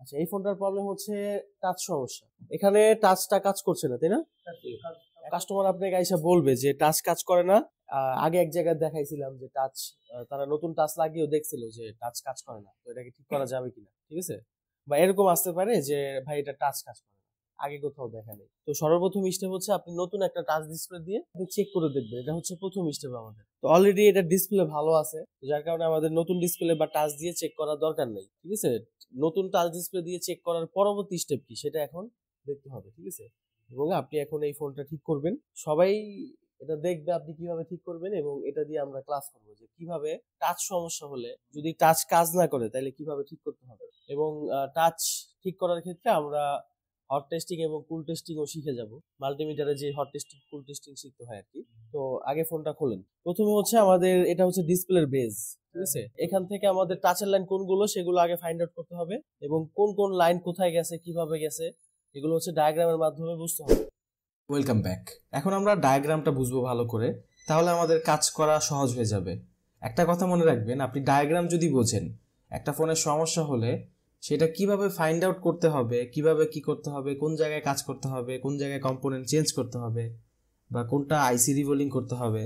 আচ্ছা, এই ফোনটার প্রবলেম হচ্ছে টাচ সমস্যা। এখানে টাচটা কাজ করছে না, তাই না? কাস্টমার আপনাকে এসে বলবে যে টাচ কাজ করে না। আগে এক জায়গায় দেখাইছিলাম যে টাচ, তারা নতুন টাচ লাগিয়েও দেখছিল যে টাচ কাজ করে না, তো এটাকে ঠিক করা যাবে কিনা, ঠিক আছে? বা এরকম আসতে পারে যে ভাই এটা টাচ কাজ করে না, আগে কোথাও দেখা নেই। তো সর্বপ্রথম স্টেপ হচ্ছে আপনি নতুন একটা টাচ ডিসপ্লে দিয়ে আপনি চেক করে দেখবেন। এটা হচ্ছে প্রথম স্টেপ আমাদের। তো অলরেডি এটা ডিসপ্লে ভালো আছে, যার কারণে আমাদের নতুন ডিসপ্লে বা টাচ দিয়ে চেক করার দরকার নেই, ঠিক আছে? নতুন টাচ ডিসপ্লে দিয়ে চেক করার পরবর্তী স্টেপ কি সেটা এখন দেখতে হবে, ঠিক আছে? এবং আপনি এখন এই ফোনটা ঠিক করবেন, সবাই এটা দেখবে আপনি কিভাবে ঠিক করবেন, এবং এটা দিয়ে আমরা ক্লাস করবো যে কিভাবে টাচ সমস্যা হলে, যদি টাচ কাজ না করে তাহলে কিভাবে ঠিক করতে হবে। এবং টাচ ঠিক করার ক্ষেত্রে আমরা হট টেস্টিং এবং কুল টেস্টিংও শিখে যাব। মাল্টিমিটারে যে হট টেস্টিং কুল টেস্টিং শিখতে হয় আর কি। তো আগে ফোনটা খোলেন। প্রথমে হচ্ছে আমাদের এটা হচ্ছে ডিসপ্লের বেজ, ঠিক আছে? এখান থেকে আমাদের টাচের লাইন কোনগুলো সেগুলো আগে ফাইন্ড আউট করতে হবে, এবং কোন কোন লাইন কোথায় গেছে কিভাবে গেছে এগুলো হচ্ছে ডায়াগ্রামের মাধ্যমে বুঝতে হবে। Welcome back. এখন আমরা ডায়াগ্রামটা বুঝবো ভালো করে, তাহলে আমাদের কাজ করা সহজ হয়ে যাবে। একটা কথা মনে রাখবেন, আপনি ডায়াগ্রাম যদি বোঝেন, একটা ফোনের সমস্যা হলে সেটা কিভাবে ফাইন্ড আউট করতে হবে, কিভাবে কি করতে হবে, কোন জায়গায় কাজ করতে হবে, কোন জায়গায় কম্পোনেন্ট চেঞ্জ করতে হবে, বা কোনটা আইসি রিবোলিং করতে হবে,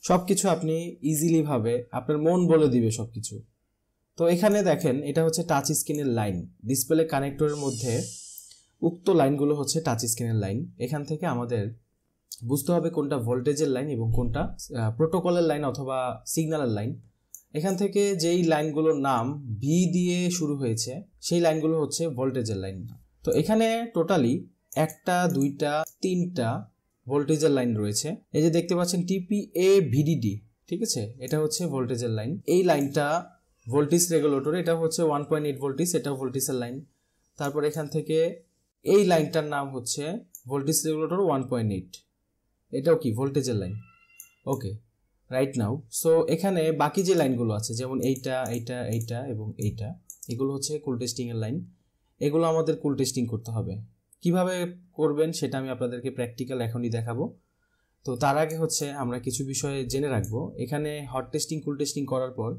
সব কিছু আপনি ইজিলি ভাবে আপনার মন বলে দিবে সব কিছু। তো এখানে দেখেন, এটা হচ্ছে টাচ স্ক্রিনের লাইন। ডিসপ্লে কানেক্টরের মধ্যে উক্ত লাইনগুলো হচ্ছে টাচ স্ক্রিনের লাইন। এখান থেকে আমাদের বুঝতে হবে কোনটা ভোল্টেজের লাইন এবং কোনটা প্রোটোকলের লাইন অথবা সিগন্যালের লাইন। এখান থেকে যেই লাইনগুলোর নাম ভি দিয়ে শুরু হয়েছে সেই লাইনগুলো হচ্ছে ভোল্টেজের লাইন। তো এখানে টোটালি 1টা 2টা 3টা ভোল্টেজের লাইন রয়েছে। এই যে দেখতে পাচ্ছেন টিপিএ ভিডিডি, ঠিক আছে? এটা হচ্ছে ভোল্টেজের লাইন। এই লাইনটা ভোল্টেজ রেগুলেটর, এটা হচ্ছে 1.8 ভোল্টেজ, এটা ভোল্টেজের লাইন। তারপর এখান থেকে এই লাইনটার নাম হচ্ছে ভোল্টেজ রেগুলেটর 1.8, এটাও কি ভোল্টেজের লাইন। ওকে, রাইট নাও। সো এখানে বাকি যে লাইনগুলো আছে, যেমন এইটা এইটা এইটা এবং এইটা, এগুলো হচ্ছে কুল টেস্টিং এর লাইন। এগুলো আমাদের কুল টেস্টিং করতে হবে। কিভাবে করবেন সেটা আমি আপনাদেরকে প্র্যাকটিক্যাল এখনই দেখাবো। তো তার আগে হচ্ছে আমরা কিছু বিষয়ে জেনে রাখবো। এখানে হট টেস্টিং কুল টেস্টিং করার পর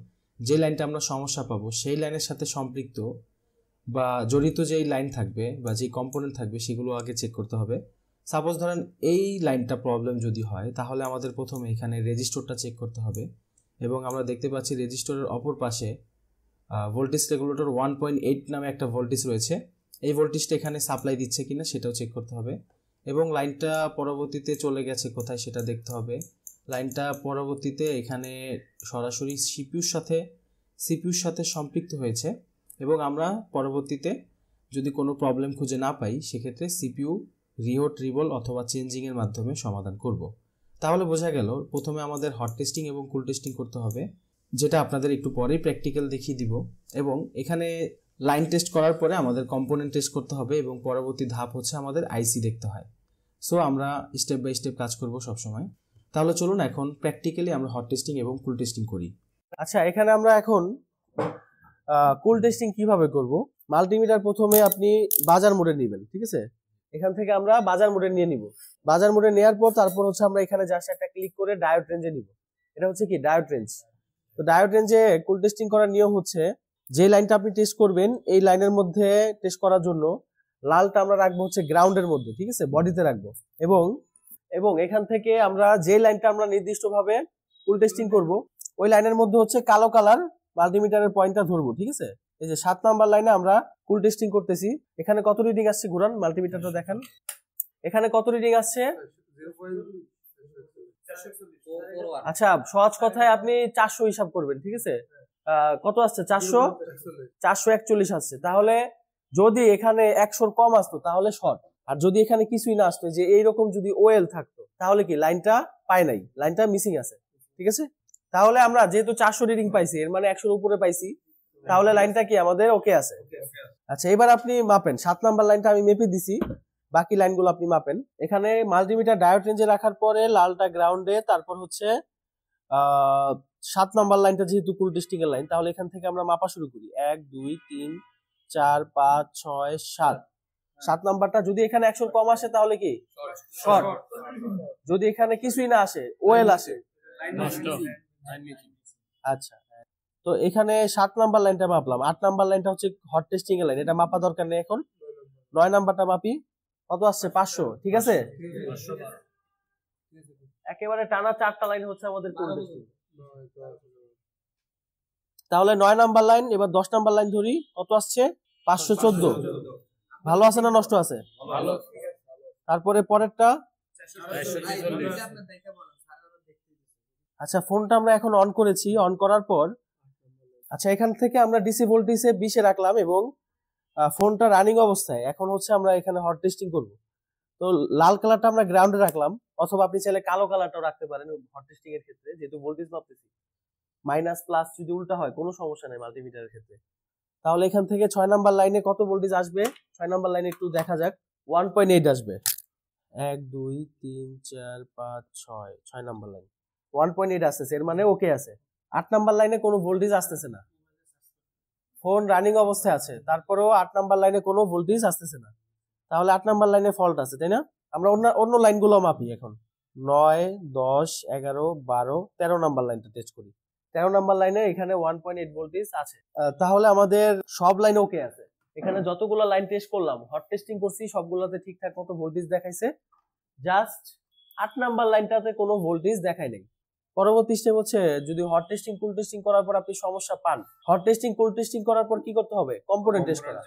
যে লাইনটা আমরা সমস্যা পাবো সেই লাইনের সাথে সম্পৃক্ত বা জড়িত যেই লাইন থাকবে বা যেই কম্পোনেন্ট থাকবে সেগুলো আগে চেক করতে হবে। সাপোজ ধরেন এই লাইনটা প্রবলেম যদি হয়, তাহলে আমাদের প্রথমে এখানে রেজিস্টরটা চেক করতে হবে, এবং আমরা দেখতে পাচ্ছি রেজিস্টরের অপর পাশে ভোল্টেজ রেগুলেটর 1.8 নামে একটা ভোল্টেজ রয়েছে। এই ভোল্টেজটা এখানে সাপ্লাই দিচ্ছে কিনা সেটাও চেক করতে হবে, এবং লাইনটা পরবর্তীতে চলে গেছে কোথায় সেটা দেখতে হবে। লাইনটা পরবর্তীতে এখানে সরাসরি সিপিইউর সাথে সম্পৃক্ত হয়েছে, এবং আমরা পরবর্তীতে যদি কোনো প্রবলেম খুঁজে না পাই সেক্ষেত্রে সিপিইউ রিহট রিবল অথবা চেঞ্জিংয়ের মাধ্যমে সমাধান করব। তাহলে বোঝা গেল প্রথমে আমাদের হট টেস্টিং এবং কুল টেস্টিং করতে হবে, যেটা আপনাদের একটু পরেই প্র্যাকটিক্যাল দেখিয়ে দিব। এবং এখানে লাইন টেস্ট করার পরে আমাদের কম্পোনেন্ট টেস্ট করতে হবে, এবং পরবর্তী ধাপ হচ্ছে আমাদের আইসি দেখতে হয়। সো আমরা স্টেপ বাই স্টেপ কাজ করব সবসময়। তাহলে চলুন এখন প্র্যাকটিক্যালি আমরা হট টেস্টিং এবং কুল টেস্টিং করি। আচ্ছা, এখানে আমরা এখন কুল টেস্টিং কিভাবে করব। মাল্টিমিটার প্রথমে আপনি বাজার মোডে নেবেন, ঠিক আছে? এখান থেকে আমরা বাজার মোডে নিয়ে নিব। বাজার মোডে নেওয়ার পর তারপর হচ্ছে আমরা এখানে জাস্ট একটা ক্লিক করে ডায়োড রেঞ্জে নিব। এটা হচ্ছে কি ডায়োড রেঞ্জ। তো ডায়োড রেঞ্জে কুল টেস্টিং করার নিয়ম হচ্ছে, যে লাইনটা আপনি টেস্ট করবেন এই লাইনের মধ্যে টেস্ট করার জন্য লালটা আমরা রাখবো হচ্ছে গ্রাউন্ডের মধ্যে, ঠিক আছে? বডিতে রাখবো। এবং এখান থেকে আমরা যে লাইনটা আমরা নির্দিষ্টভাবে কুল টেস্টিং করব ওই লাইনের মধ্যে হচ্ছে কালো কালার মাল্টিমিটারের পয়েন্টটা ধরবো, ঠিক আছে? এই যে 7 নাম্বার লাইনে আমরা কুল টেস্টিং করতেছি। এখানে কত রিডিং আসছে ঘুরান, মাল্টিমিটারটা দেখান। এখানে কত রিডিং আসছে? আচ্ছা, সহজ কথায় আপনি 400 হিসাব করবেন, ঠিক আছে? কত আসছে? 441 আসছে। তাহলে যদি এখানে 100 কম আসতো তাহলে শর্ট, আর যদি এখানে কিছুই না আসতো, যে এইরকম যদি ওএল থাকতো, তাহলে কি লাইনটা পায় নাই, লাইনটা মিসিং আছে, ঠিক আছে? তাহলে আমরা যেহেতু 400 রিডিং পাইছি, এর মানে 100 উপরে পাইছি, তাহলে লাইনটা কি আমাদের ওকে আছে। আচ্ছা, এবার আপনি মাপেন। 7 নাম্বার লাইনটা আমি মেপে দিছি, বাকি লাইনগুলো আপনি মাপেন। এখানে মাল্টিমিটার ডায়োড রেঞ্জে রাখার পরে লালটা গ্রাউন্ডে, তারপর হচ্ছে 7 নাম্বার লাইনটা যেহেতু কুল টেস্টিং এর লাইন, তাহলে এখান থেকে আমরা মাপা শুরু করি। 1 2 3 4 5 6 7। 7 নাম্বারটা যদি এখানে 100 কম আসে তাহলে কি শর্ট, যদি এখানে কিছুই না আসে ওএল আসে। আচ্ছা, তো এখানে 7 নাম্বার লাইনটা মাপলাম, 8 নাম্বার লাইনটা হচ্ছে হট টেস্টিং এর লাইন, এটা মাপা দরকার নেই এখন। 9 নাম্বারটা মাপি, কত আসছে 500, ঠিক আছে। একেবারে টানা 4টা লাইন হচ্ছে আমাদের কোড টেস্টিং। তাহলে 9 নাম্বার লাইন, এবার 10 নাম্বার লাইন ধরি, কত আসছে 514। ভালো আছে না নষ্ট আছে? ভালো। তারপরে পরেরটা, আচ্ছা ফোনটা আমরা এখন অন করেছি, অন করার পর আচ্ছা এখান থেকে আমরা ডিসি ভোল্টেজে 20 এ রাখলাম এবং ফোনটা রানিং অবস্থায়। এখন হচ্ছে আমরা এখানে হট টেস্টিং করব। তো লাল কালারটা আমরা গ্রাউন্ডে রাখলাম, অথবা আপনি চাইলে কালো কালারটাও রাখতে পারেন হট টেস্টিং এর ক্ষেত্রে, যেহেতু ভোল্টেজ মাপতেছি। মাইনাস প্লাস যদি উল্টা হয় কোনো সমস্যা নেই মাল্টিমিটারের ক্ষেত্রে। তাহলে এখান থেকে 6 নাম্বার লাইনে কত ভোল্টেজ আসবে? 6 নাম্বার লাইনে একটু দেখা যাক, 1.8 আসবে। 1 2 3 4 5 6, 6 নাম্বার লাইন 1.8 আসতেছে, এর মানে ওকে আছে। 8 নাম্বার লাইনে কোনো ভোল্টেজ আসতেছে না, ফোন রানিং অবস্থায় আছে, তারপরেও 8 নাম্বার লাইনে কোনো ভোল্টেজ আসতেছে না। তাহলে 8 নাম্বার লাইনে ফল্ট আছে, তাই না? আমরা অন্য লাইনগুলো মাপি এখন। 9 10 11 12 13 নাম্বার লাইনটা টেস্ট করি। 13 নাম্বার লাইনে এখানে 1.8 ভোল্টেজ আছে। তাহলে আমাদের সব লাইন ওকে আছে। এখানে যতগুলো লাইন টেস্ট করলাম, হট টেস্টিং করছি, সবগুলোতে ঠিকঠাক মতো ভোল্টেজ দেখাইছে। জাস্ট 8 নাম্বার লাইনটাতে কোনো ভোল্টেজ দেখায় নাই। পরবর্তী স্টেপ হচ্ছে, যদি হট টেস্টিং কুল টেস্টিং করার পর আপনি সমস্যা পান, হট টেস্টিং কুল টেস্টিং করার পর কি করতে হবে? কম্পোনেন্ট টেস্ট করা।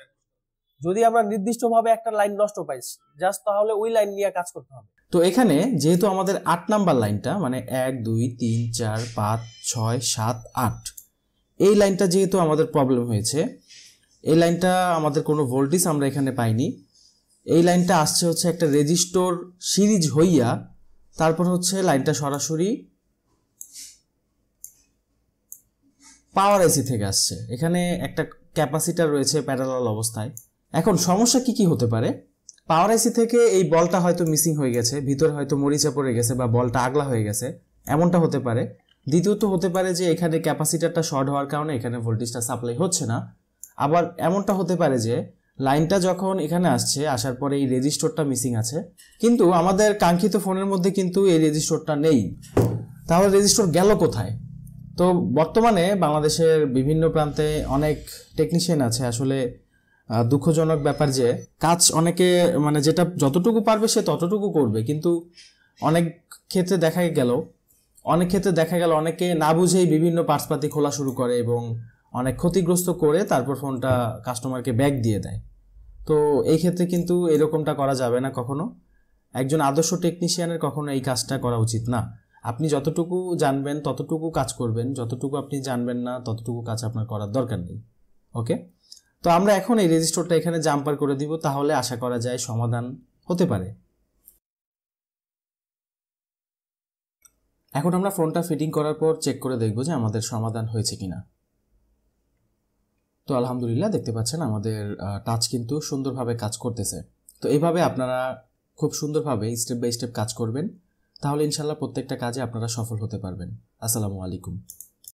যদি আমরা নির্দিষ্টভাবে একটা লাইন নষ্ট পাই, জাস্ট তাহলে ওই লাইন নিয়ে কাজ করতে হবে। তো এখানে যেহেতু আমাদের 8 নাম্বার লাইনটা মানে 1 2 3 4 5 6 7 8, এই লাইনটা যেহেতু আমাদের প্রবলেম হয়েছে, এই লাইনটা আমাদের কোনো ভোল্টেজ আমরা এখানে পাইনি। এই লাইনটা আসছে হচ্ছে একটা রেজিস্টর সিরিজ হইয়া, তারপর হচ্ছে লাইনটা সরাসরি পাওয়ার আইসি থেকে আসছে। এখানে একটা ক্যাপাসিটার রয়েছে প্যারালাল অবস্থায়। এখন সমস্যা কি হতে পারে? পাওয়ার আইসি থেকে এই বলটা হয়তো মিসিং হয়ে গেছে, ভিতরে হয়তো মরিচা পড়ে গেছে বা বলটা আগলা হয়ে গেছে, এমনটা হতে পারে। দ্বিতীয়ত হতে পারে যে এখানে ক্যাপাসিটারটা শর্ট হওয়ার কারণে এখানে ভোল্টেজটা সাপ্লাই হচ্ছে না। আবার এমনটা হতে পারে যে লাইনটা যখন এখানে আসছে, আসার পরে এই রেজিস্টরটা মিসিং আছে, কিন্তু আমাদের কাঙ্ক্ষিত ফোনের মধ্যে কিন্তু এই রেজিস্টরটা নেই। তাহলে রেজিস্টর গেল কোথায়? তো বর্তমানে বাংলাদেশের বিভিন্ন প্রান্তে অনেক টেকনিশিয়ান আছে। আসলে দুঃখজনক ব্যাপার যে কাজ অনেকে মানে যেটা যতটুকু পারবে সে ততটুকু করবে, কিন্তু অনেক ক্ষেত্রে দেখা গেল অনেকে না বুঝেই বিভিন্ন পার্টসপাতি খোলা শুরু করে এবং অনেক ক্ষতিগ্রস্ত করে তারপর ফোনটা কাস্টমারকে ব্যাক দিয়ে দেয়। তো এই ক্ষেত্রে কিন্তু এরকমটা করা যাবে না কখনো। একজন আদর্শ টেকনিশিয়ানের কখনো এই কাজটা করা উচিত না। আপনি যতটুকু জানবেন ততটুকু কাজ করবেন, যতটুকু আপনি জানবেন না ততটুকু কাজ আপনার করার দরকার নেই। ওকে, তো আমরা এখন এই রেজিস্টরটা এখানে জাম্পার করে দিব, তাহলে আশা করা যায় সমাধান হতে পারে। এখন আমরা ফোনটা ফিটিং করার পর চেক করে দেখব যে আমাদের সমাধান হয়েছে কিনা। তো আলহামদুলিল্লাহ, দেখতে পাচ্ছেন আমাদের টাচ কিন্তু সুন্দরভাবে কাজ করতেছে। তো এইভাবে আপনারা খুব সুন্দরভাবে স্টেপ বাই স্টেপ কাজ করবেন, তাহলে ইনশাল্লাহ প্রত্যেকটা কাজে আপনারা সফল হতে পারবেন। আসসালামু আলাইকুম।